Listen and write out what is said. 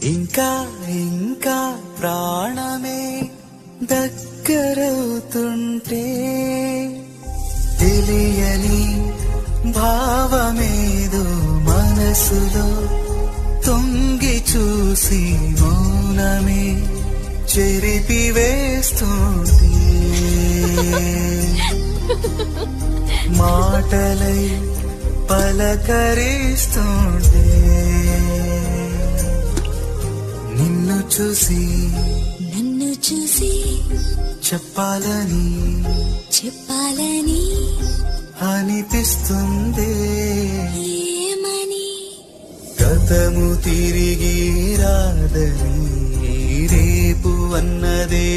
ఇంకా ఇంకా ప్రాణమే దగ్గరవుతుంటే తెలియని భావమేదో మనసులో తొంగి చూసి మౌనమే చెరిపివేస్తుంటే మాటలై పలకరిస్తుంటే నిన్ను చూసి నన్ను చూసి చెప్పాలని అనిపిస్తుంది ఏమని గతము తిరిగి రాదని రేపు అన్నదే